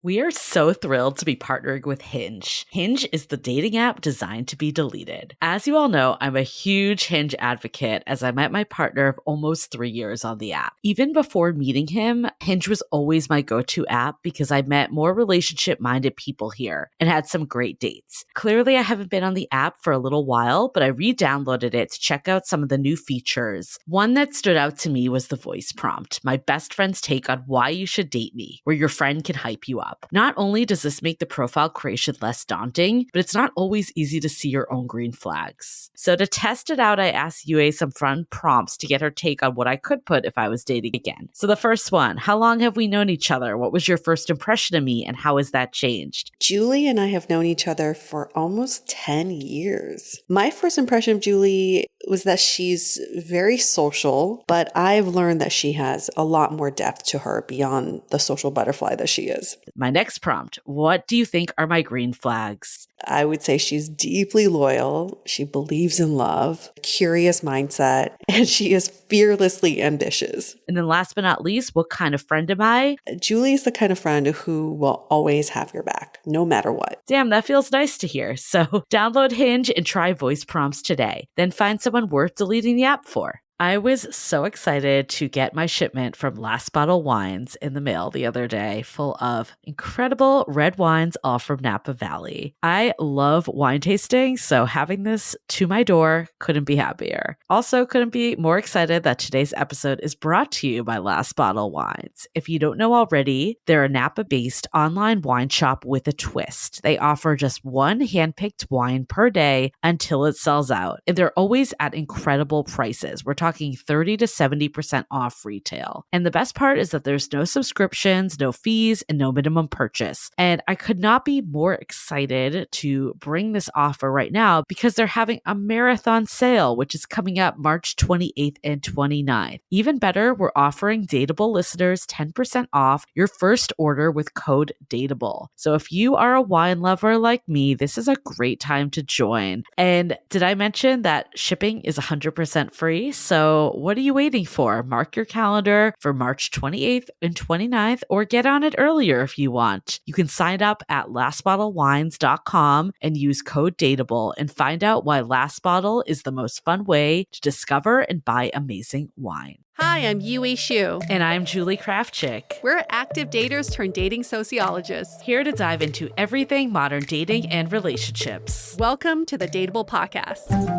We are so thrilled to be partnering with Hinge. Hinge is the dating app designed to be deleted. As you all know, I'm a huge Hinge advocate as I met my partner of almost 3 years on the app. Even before meeting him, Hinge was always my go-to app because I met more relationship-minded people here and had some great dates. Clearly, I haven't been on the app for a little while, but I re-downloaded it to check out some of the new features. One that stood out to me was the voice prompt, my best friend's take on why you should date me, where your friend can hype you up. Not only does this make the profile creation less daunting, but it's not always easy to see your own green flags. So to test it out, I asked Yue some fun prompts to get her take on what I could put if I was dating again. So the first one, how long have we known each other? What was your first impression of me and how has that changed? Julie and I have known each other for almost 10 years. My first impression of Julie was that she's very social, but I've learned that she has a lot more depth to her beyond the social butterfly that she is. My next prompt, what do you think are my green flags? I would say she's deeply loyal. She believes in love, curious mindset, and she is fearlessly ambitious. And then last but not least, what kind of friend am I? Julie is the kind of friend who will always have your back, no matter what. Damn, that feels nice to hear. So download Hinge and try voice prompts today. Then find someone worth deleting the app for. I was so excited to get my shipment from Last Bottle Wines in the mail the other day, full of incredible red wines, all from Napa Valley. I love wine tasting, so having this to my door couldn't be happier. Also, couldn't be more excited that today's episode is brought to you by Last Bottle Wines. If you don't know already, they're a Napa-based online wine shop with a twist. They offer just one handpicked wine per day until it sells out, and they're always at incredible prices. We're talking 30 to 70% off retail. And the best part is that there's no subscriptions, no fees, and no minimum purchase. And I could not be more excited to bring this offer right now because they're having a marathon sale, which is coming up March 28th and 29th. Even better, we're offering Dateable listeners 10% off your first order with code DATEABLE. So if you are a wine lover like me, this is a great time to join. And did I mention that shipping is 100% free? So what are you waiting for? Mark your calendar for March 28th and 29th or get on it earlier if you want. You can sign up at lastbottlewines.com and use code DATEABLE and find out why Last Bottle is the most fun way to discover and buy amazing wine. Hi, I'm Yue Xu. And I'm Julie Kraftchick. We're active daters turned dating sociologists. Here to dive into everything modern dating and relationships. Welcome to the Dateable Podcast.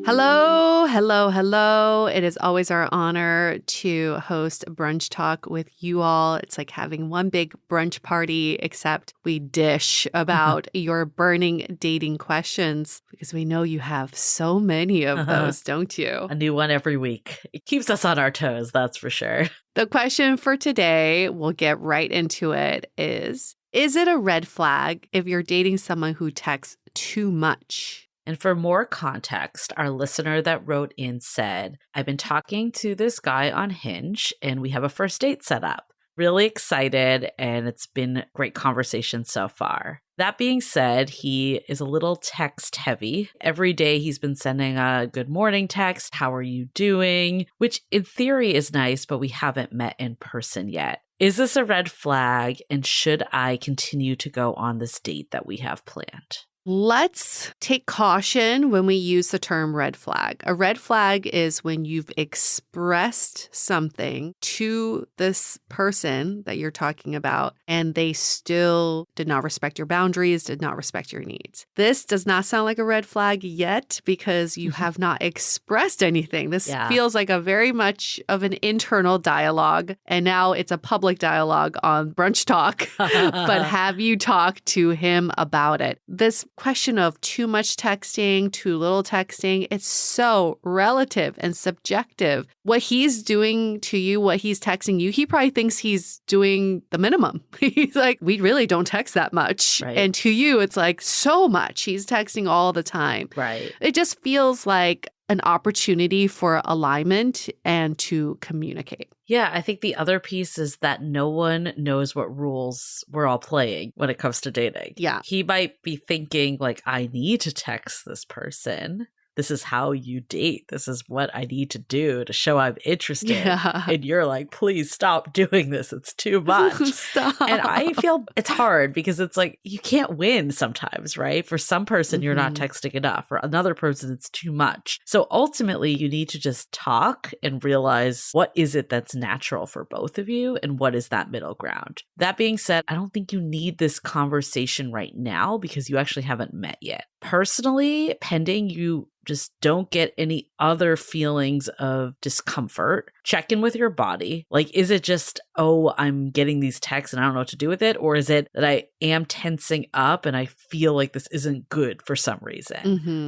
Hello, hello, hello. It is always our honor to host Brunch Talk with you all. It's like having one big brunch party, except we dish about your burning dating questions because we know you have so many of those, don't you? A new one every week. It keeps us on our toes, that's for sure. The question for today, we'll get right into it, is it a red flag if you're dating someone who texts too much? And for more context, our listener that wrote in said, I've been talking to this guy on Hinge and we have a first date set up. Really excited, and it's been great conversation so far. That being said, he is a little text heavy. Every day he's been sending a good morning text, how are you doing? Which in theory is nice, but we haven't met in person yet. Is this a red flag, and should I continue to go on this date that we have planned? Let's take caution when we use the term red flag. A red flag is when you've expressed something to this person that you're talking about, and they still did not respect your boundaries, did not respect your needs. This does not sound like a red flag yet because you have not expressed anything. This feels like a very much of an internal dialogue, and now it's a public dialogue on Brunch Talk. But have you talked to him about it? This question of too much texting, too little texting, it's so relative and subjective. What he's doing to you, what he's texting you, he probably thinks he's doing the minimum. He's like, we really don't text that much. Right. And to you, it's like so much. He's texting all the time. Right. It just feels like an opportunity for alignment and to communicate. Yeah, I think the other piece is that no one knows what rules we're all playing when it comes to dating. Yeah. He might be thinking like, I need to text this person. this is how you date. This is what I need to do to show I'm interested. Yeah. And you're like, please stop doing this. It's too much. Stop. And I feel it's hard because it's like you can't win sometimes, right? For some person, you're not texting enough. For another person, it's too much. So ultimately, you need to just talk and realize what is it that's natural for both of you and what is that middle ground. That being said, I don't think you need this conversation right now because you actually haven't met yet. Personally, pending you just don't get any other feelings of discomfort, check in with your body. Like, is it just, oh, I'm getting these texts and I don't know what to do with it? Or is it that I am tensing up and I feel like this isn't good for some reason?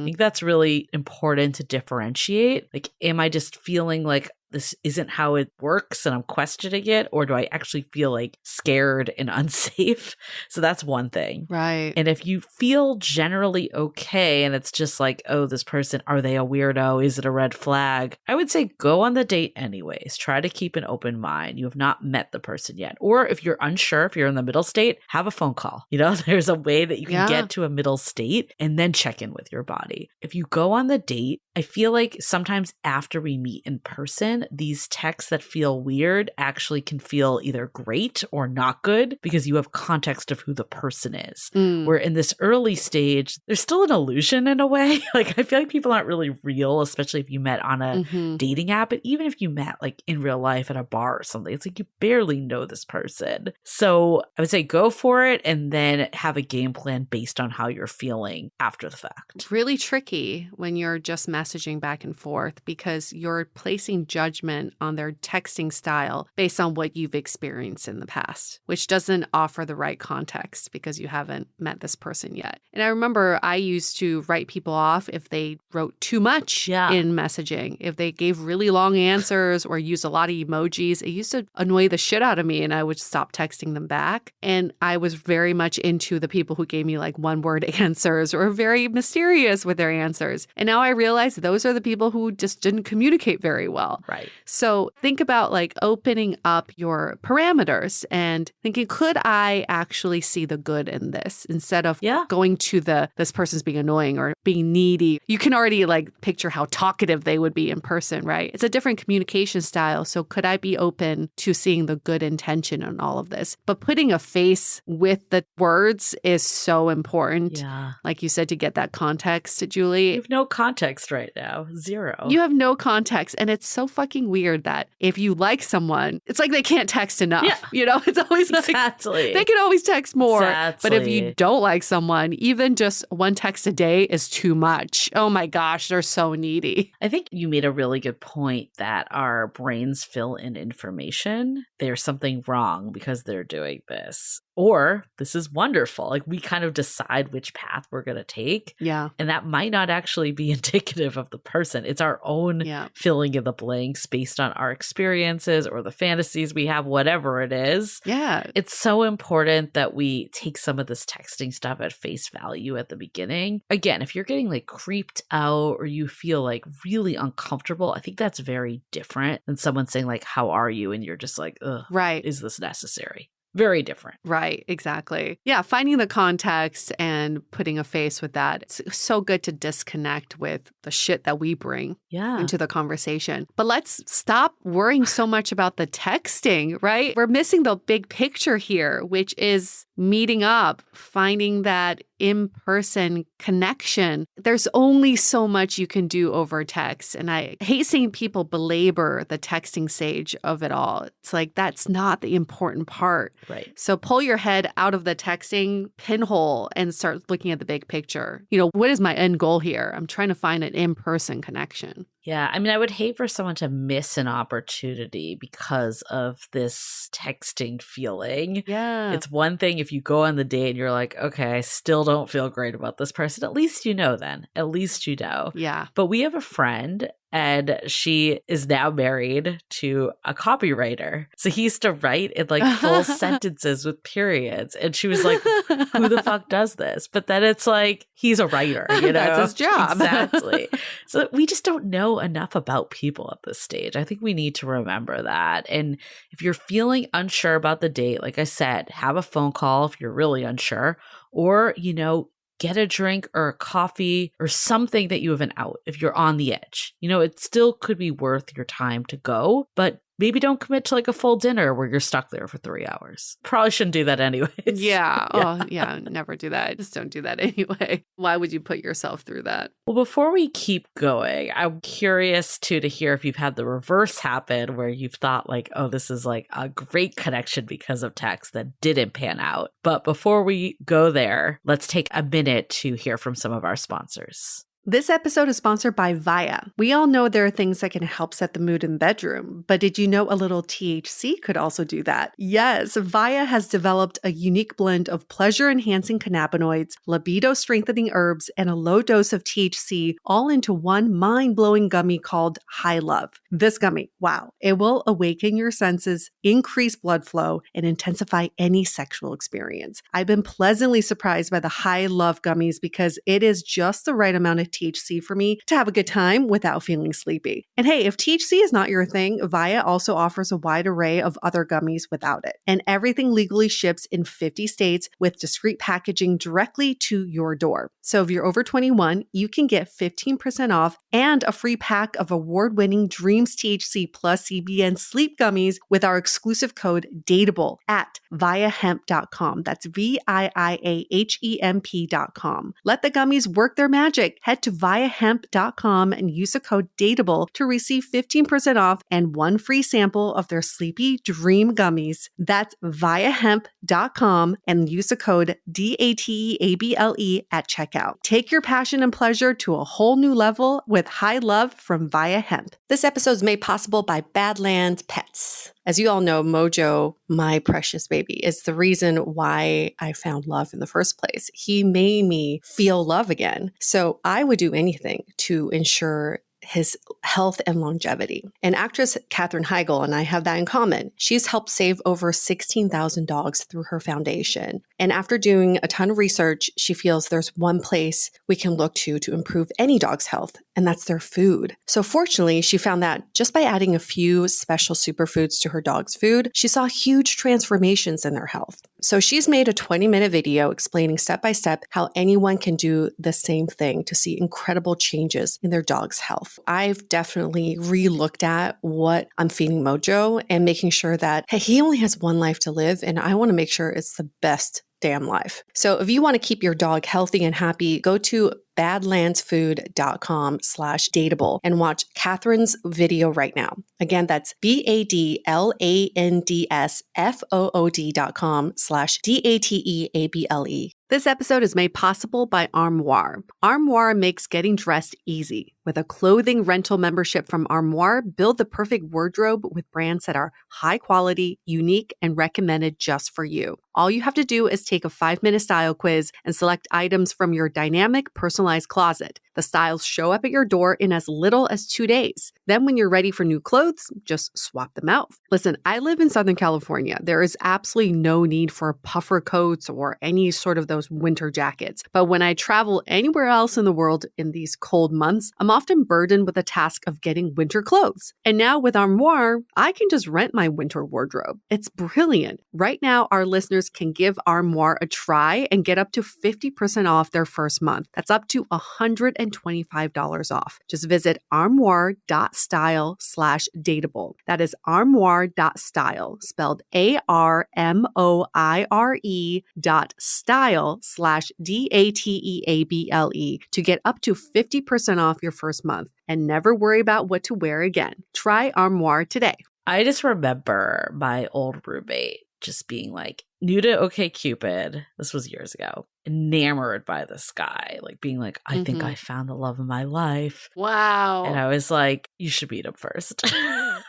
I think that's really important to differentiate. Like, am I just feeling like this isn't how it works and I'm questioning it? Or do I actually feel like scared and unsafe? So that's one thing. Right. And if you feel generally okay and it's just like, oh, this person, are they a weirdo? Is it a red flag? I would say go on the date anyways. Try to keep an open mind. You have not met the person yet. Or if you're unsure, if you're in the middle state, have a phone call. You know, there's a way that you can get to a middle state and then check in with your body. If you go on the date, I feel like sometimes after we meet in person, these texts that feel weird actually can feel either great or not good because you have context of who the person is. Where in this early stage, there's still an illusion in a way. Like, I feel like people aren't really real, especially if you met on a dating app. But even if you met like in real life at a bar or something, it's like you barely know this person. So I would say go for it and then have a game plan based on how you're feeling after the fact. It's really tricky when you're just messaging back and forth because you're placing judgment on their texting style based on what you've experienced in the past, which doesn't offer the right context because you haven't met this person yet. And I remember I used to write people off if they wrote too much in messaging. If they gave really long answers or used a lot of emojis, it used to annoy the shit out of me and I would stop texting them back. And I was very much into the people who gave me like one-word answers or very mysterious with their answers. And now I realize those are the people who just didn't communicate very well. Right. So think about like opening up your parameters and thinking, could I actually see the good in this instead of going to this person's being annoying or being needy? You can already like picture how talkative they would be in person, right? It's a different communication style. So could I be open to seeing the good intention in all of this? But putting a face with the words is so important. Yeah. Like you said, to get that context, Julie. You have no context right now. Zero. You have no context. And it's so fucking weird that if you like someone, it's like they can't text enough. Yeah. You know, it's always like they can always text more. Exactly. But if you don't like someone, even just one text a day is too much. Oh my gosh, they're so needy. I think you made a really good point that our brains fill in information. There's something wrong because they're doing this. Or this is wonderful. Like, we kind of decide which path we're going to take. Yeah. And that might not actually be indicative of the person. It's our own filling in the blanks based on our experiences or the fantasies we have, whatever it is. Yeah. It's so important that we take some of this texting stuff at face value at the beginning. Again, if you're getting like creeped out or you feel like really uncomfortable, I think that's very different than someone saying like, how are you? And you're just like, ugh, right. Is this necessary? Very different. Right, exactly. Yeah, finding the context and putting a face with that. It's so good to disconnect with the shit that we bring into the conversation. But let's stop worrying so much about the texting, right? We're missing the big picture here, which is meeting up, finding that in-person connection. There's only so much you can do over text. And I hate seeing people belabor the texting stage of it all. It's like, that's not the important part. Right. So pull your head out of the texting pinhole and start looking at the big picture. You know, what is my end goal here? I'm trying to find an in-person connection. Yeah. I mean, I would hate for someone to miss an opportunity because of this texting feeling. Yeah. It's one thing if you go on the date and you're like, okay, I still don't feel great about this person. At least you know then. At least you know. Yeah. But we have a friend and she is now married to a copywriter. So he used to write in like full sentences with periods. And she was like, who the fuck does this? But then it's like, he's a writer, you know? That's his job. Exactly. So we just don't know enough about people at this stage. I think we need to remember that. And if you're feeling unsure about the date, like I said, have a phone call if you're really unsure. Or, you know, get a drink or a coffee or something that you have an out if you're on the edge. It still could be worth your time to go, but maybe don't commit to like a full dinner where you're stuck there for 3 hours. Probably shouldn't do that anyways. Yeah. Oh, yeah. Never do that. Just don't do that anyway. Why would you put yourself through that? Well, before we keep going, I'm curious too to hear if you've had the reverse happen where you've thought like, oh, this is like a great connection because of text that didn't pan out. But before we go there, let's take a minute to hear from some of our sponsors. This episode is sponsored by Via. We all know there are things that can help set the mood in the bedroom, but did you know a little THC could also do that? Yes, Via has developed a unique blend of pleasure-enhancing cannabinoids, libido-strengthening herbs, and a low dose of THC all into one mind-blowing gummy called High Love. This gummy, wow, it will awaken your senses, increase blood flow, and intensify any sexual experience. I've been pleasantly surprised by the High Love gummies because it is just the right amount of THC for me to have a good time without feeling sleepy. And hey, if THC is not your thing, Via also offers a wide array of other gummies without it. And everything legally ships in 50 states with discreet packaging directly to your door. So if you're over 21, you can get 15% off and a free pack of award-winning Dreams THC plus CBN sleep gummies with our exclusive code DATEABLE at viahemp.com. That's VIIAHEMP.com. Let the gummies work their magic. Head to viahemp.com and use the code DATEABLE to receive 15% off and one free sample of their Sleepy Dream gummies. That's viahemp.com and use the code DATEABLE at checkout. Take your passion and pleasure to a whole new level with High Love from Via Hemp. This episode is made possible by Badlands Pets. As you all know, Mojo, my precious baby, is the reason why I found love in the first place. He made me feel love again. So I would do anything to ensure his health and longevity. And actress Katherine Heigl and I have that in common. She's helped save over 16,000 dogs through her foundation. And after doing a ton of research, she feels there's one place we can look to improve any dog's health, and that's their food. So fortunately, she found that just by adding a few special superfoods to her dog's food, she saw huge transformations in their health. So she's made a 20-minute video explaining step-by-step how anyone can do the same thing to see incredible changes in their dog's health. I've definitely re-looked at what I'm feeding Mojo and making sure that, hey, he only has one life to live, and I want to make sure it's the best damn life. So if you want to keep your dog healthy and happy, go to badlandsfood.com/dateable and watch Catherine's video right now. Again, that's badlandsfood.com/dateable. This episode is made possible by Armoire. Armoire makes getting dressed easy. With a clothing rental membership from Armoire, build the perfect wardrobe with brands that are high quality, unique, and recommended just for you. All you have to do is take a 5-minute style quiz and select items from your dynamic, personalized closet. The styles show up at your door in as little as 2 days. Then when you're ready for new clothes, just swap them out. Listen, I live in Southern California. There is absolutely no need for puffer coats or any sort of those winter jackets. But when I travel anywhere else in the world in these cold months, I'm often burdened with the task of getting winter clothes. And now with Armoire, I can just rent my winter wardrobe. It's brilliant. Right now, our listeners can give Armoire a try and get up to 50% off their first month. That's up to $125 off. Just visit armoire.style/dateable. That is armoire.style, spelled ARMOIRE.style/DATEABLE to get up to 50% off your first month and never worry about what to wear again. Try Armoire today. I just remember my old roommate just being like new to OkCupid. This was years ago. Enamored by this guy, like being like, I think I found the love of my life. Wow. And I was like, you should meet him first.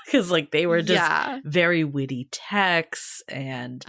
Because like they were just very witty texts and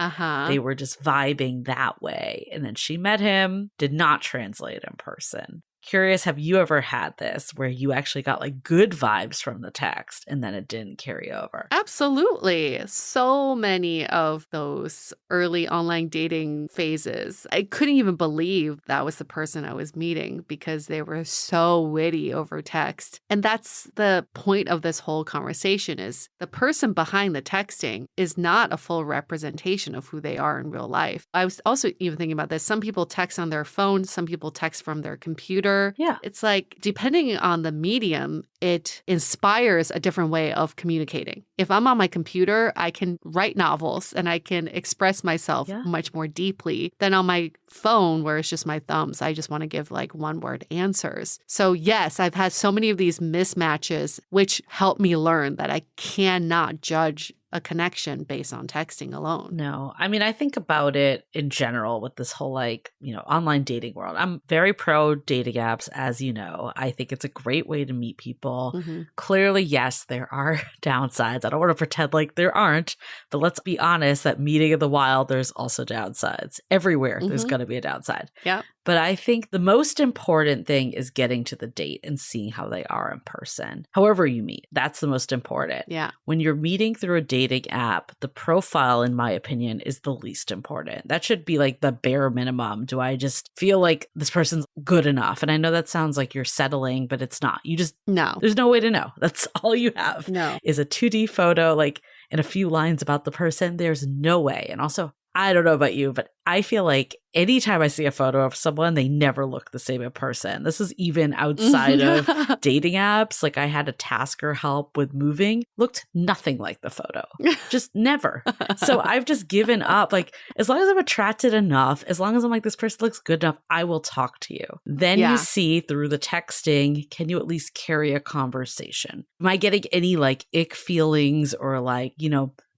they were just vibing that way. And then she met him, did not translate in person. Curious, have you ever had this where you actually got like good vibes from the text and then it didn't carry over? Absolutely. So many of those early online dating phases. I couldn't even believe that was the person I was meeting because they were so witty over text. And that's the point of this whole conversation is the person behind the texting is not a full representation of who they are in real life. I was also even thinking about this. Some people text on their phone, some people text from their computer. Yeah. It's like, depending on the medium, it inspires a different way of communicating. If I'm on my computer, I can write novels and I can express myself much more deeply than on my phone where it's just my thumbs. I just want to give like one word answers. So yes, I've had so many of these mismatches, which help me learn that I cannot judge a connection based on texting alone. No, I mean, I think about it in general with this whole like, online dating world. I'm very pro dating apps, as you know. I think it's a great way to meet people. Mm-hmm. Clearly, yes, there are downsides. I don't want to pretend like there aren't, but let's be honest that meeting in the wild, there's also downsides. Everywhere, there's going to be a downside. Yeah. But I think the most important thing is getting to the date and seeing how they are in person. However you meet, that's the most important. Yeah. When you're meeting through a dating app, the profile, in my opinion, is the least important. That should be like the bare minimum. Do I just feel like this person's good enough? And I know that sounds like you're settling, but it's not. No. There's no way to know. That's all you have. No. Is a 2D photo, like, and a few lines about the person. There's no way. And also, I don't know about you, but I feel like anytime I see a photo of someone, they never look the same in person. This is even outside of dating apps. Like I had a tasker help with moving, looked nothing like the photo. Just never. So I've just given up. Like as long as I'm attracted enough, as long as I'm like, this person looks good enough, I will talk to you. Then you see through the texting, can you at least carry a conversation? Am I getting any like ick feelings or like,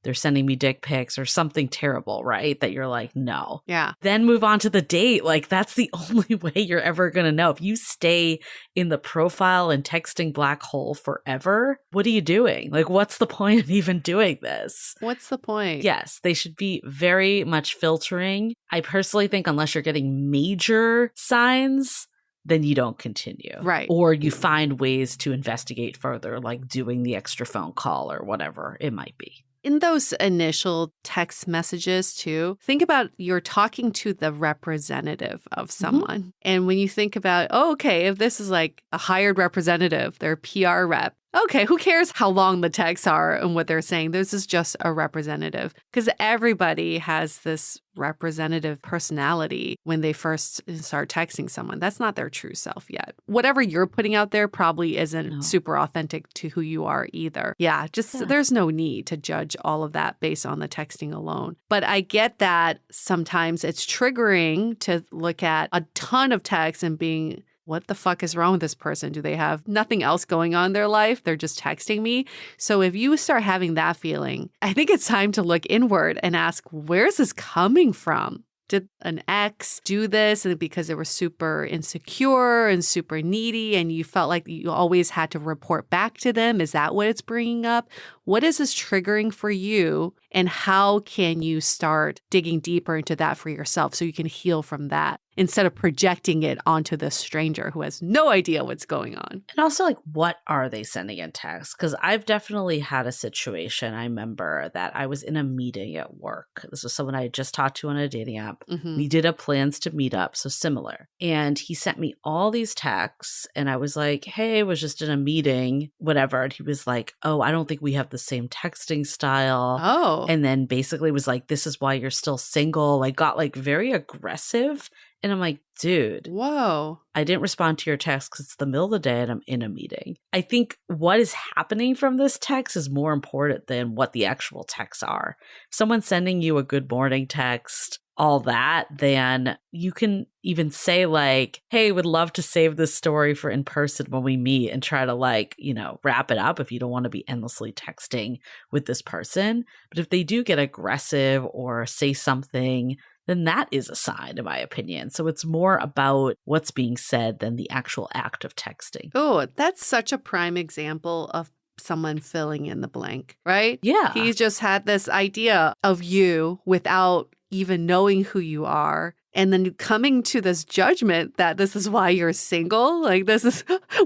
they're sending me dick pics or something terrible, right? That you're like, no. Yeah. Then move on to the date. Like that's the only way you're ever going to know. If you stay in the profile and texting black hole forever, what are you doing? Like, what's the point of even doing this? What's the point? Yes, they should be very much filtering. I personally think unless you're getting major signs, then you don't continue. Right. Or you find ways to investigate further, like doing the extra phone call or whatever it might be. In those initial text messages too, think about you're talking to the representative of someone. And when you think about, okay, if this is like a hired representative, their PR rep, okay, who cares how long the texts are and what they're saying? This is just a representative because everybody has this representative personality when they first start texting someone. That's not their true self yet. Whatever you're putting out there probably isn't super authentic to who you are either. There's no need to judge all of that based on the texting alone. But I get that sometimes it's triggering to look at a ton of texts and being, what the fuck is wrong with this person? Do they have nothing else going on in their life? They're just texting me. So if you start having that feeling, I think it's time to look inward and ask, where's this coming from? Did an ex do this and because they were super insecure and super needy and you felt like you always had to report back to them? Is that what it's bringing up? What is this triggering for you? And how can you start digging deeper into that for yourself so you can heal from that instead of projecting it onto the stranger who has no idea what's going on? And also, like, what are they sending in text? Because I've definitely had a situation. I remember that I was in a meeting at work. This was someone I had just talked to on a dating app. We did have plans to meet up, so similar. And he sent me all these texts, and I was like, hey, I was just in a meeting, whatever. And he was like, oh, I don't think we have the same texting style. Oh. And then basically was like, this is why you're still single. Like, got like very aggressive. And I'm like, dude, whoa, I didn't respond to your text because it's the middle of the day and I'm in a meeting. I think what is happening from this text is more important than what the actual texts are. If someone's sending you a good morning text, all that, then you can even say like, hey, would love to save this story for in person when we meet and try to like, wrap it up if you don't want to be endlessly texting with this person. But if they do get aggressive or say something, then that is a sign, in my opinion. So it's more about what's being said than the actual act of texting. Oh, that's such a prime example of someone filling in the blank, right? Yeah. He's just had this idea of you without even knowing who you are. and then coming to this judgment that this is why you're single. Like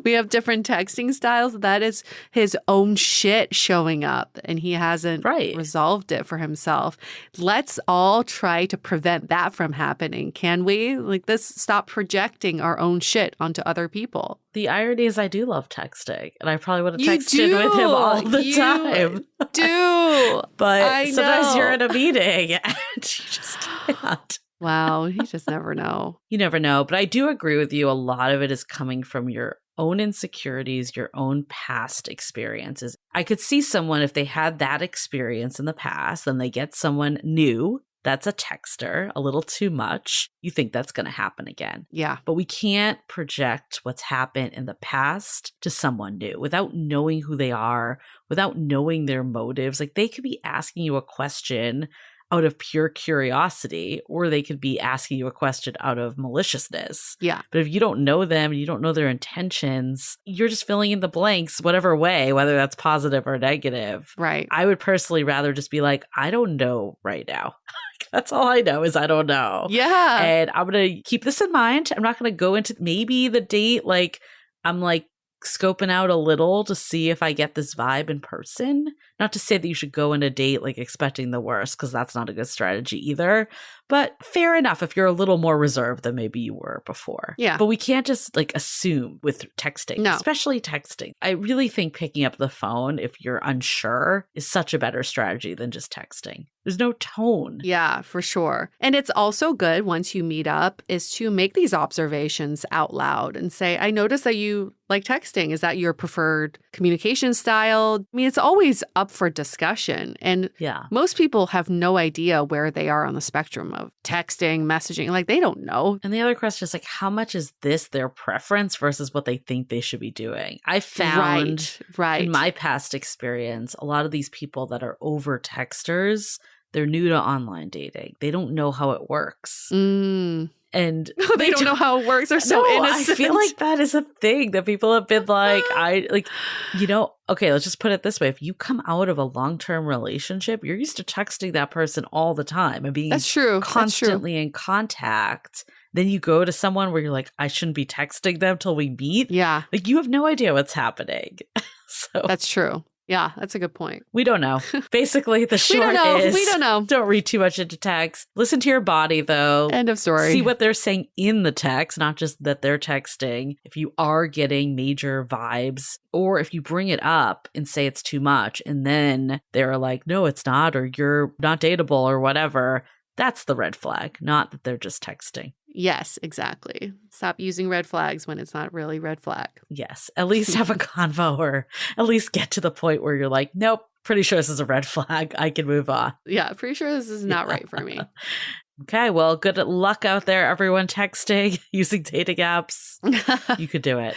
we have different texting styles. That is his own shit showing up and he hasn't resolved it for himself. Let's all try to prevent that from happening. Can we? Like stop projecting our own shit onto other people. The irony is I do love texting, and I probably would have texted with him all the time. But sometimes you're in a meeting and you just can't. Wow, you just never know. You never know. But I do agree with you. A lot of it is coming from your own insecurities, your own past experiences. I could see someone, if they had that experience in the past, and they get someone new that's a texter, a little too much, you think that's going to happen again. Yeah. But we can't project what's happened in the past to someone new without knowing who they are, without knowing their motives. Like they could be asking you a question out of pure curiosity, or they could be asking you a question out of maliciousness. Yeah. But if you don't know them, you don't know their intentions, you're just filling in the blanks, whatever way, whether that's positive or negative. Right. I would personally rather just be like, I don't know right now. That's all I know is I don't know. Yeah. And I'm going to keep this in mind. I'm not going to go into maybe the date. Like I'm like scoping out a little to see if I get this vibe in person. Not to say that you should go on a date like expecting the worst, because that's not a good strategy either. But fair enough if you're a little more reserved than maybe you were before. Yeah. But we can't just like assume with texting, especially texting. I really think picking up the phone if you're unsure is such a better strategy than just texting. There's no tone. Yeah, for sure. And it's also good once you meet up is to make these observations out loud and say, I noticed that you like texting. Is that your preferred communication style? I mean, it's always up for discussion. And most people have no idea where they are on the spectrum of texting, messaging. Like they don't know. And the other question is like, how much is this their preference versus what they think they should be doing? I found in my past experience, a lot of these people that are over texters, they're new to online dating. They don't know how it works. And they don't know how it works. They're so innocent. I feel like that is a thing that people have been like, okay, let's just put it this way. If you come out of a long-term relationship, you're used to texting that person all the time and being constantly in contact. Then you go to someone where you're like, I shouldn't be texting them till we meet. Yeah. Like you have no idea what's happening. So that's true. Yeah, that's a good point. We don't know. Basically, the short is we don't know. Don't read too much into text. Listen to your body, though. End of story. See what they're saying in the text, not just that they're texting. If you are getting major vibes, or if you bring it up and say it's too much, and then they're like, no, it's not, or you're not dateable, or whatever, that's the red flag, not that they're just texting. Yes, exactly. Stop using red flags when it's not really red flag. Yes. At least have a convo or at least get to the point where you're like, nope, pretty sure this is a red flag. I can move on. Yeah, pretty sure this is not right for me. Okay, well, good luck out there, everyone texting, using dating apps. You could do it.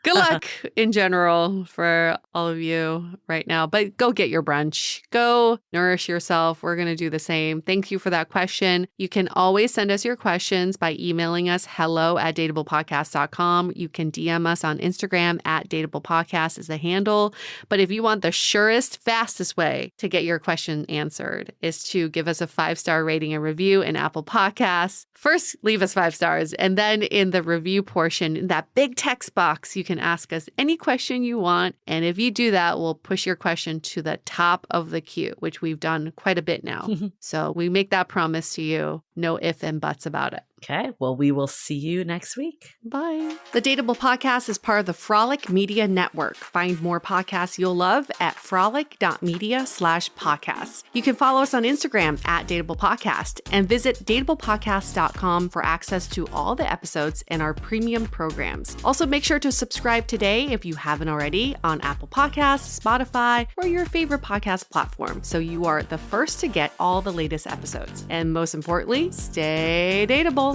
Good luck in general for all of you right now. But go get your brunch. Go nourish yourself. We're going to do the same. Thank you for that question. You can always send us your questions by emailing us hello@dateablepodcast.com. You can DM us on Instagram @dateablepodcast is the handle. But if you want the surest, fastest way to get your question answered is to give us a 5-star rating and review in Apple Podcasts. First, leave us 5 stars. And then in the review portion, in that big text box, you can ask us any question you want. And if you do that, we'll push your question to the top of the queue, which we've done quite a bit now. So we make that promise to you. No ifs and buts about it. Okay, well, we will see you next week. Bye. The Dateable Podcast is part of the Frolic Media Network. Find more podcasts you'll love at frolic.media/podcasts. You can follow us on Instagram @dateablepodcast and visit dateablepodcast.com for access to all the episodes and our premium programs. Also, make sure to subscribe today if you haven't already on Apple Podcasts, Spotify, or your favorite podcast platform so you are the first to get all the latest episodes. And most importantly, stay dateable.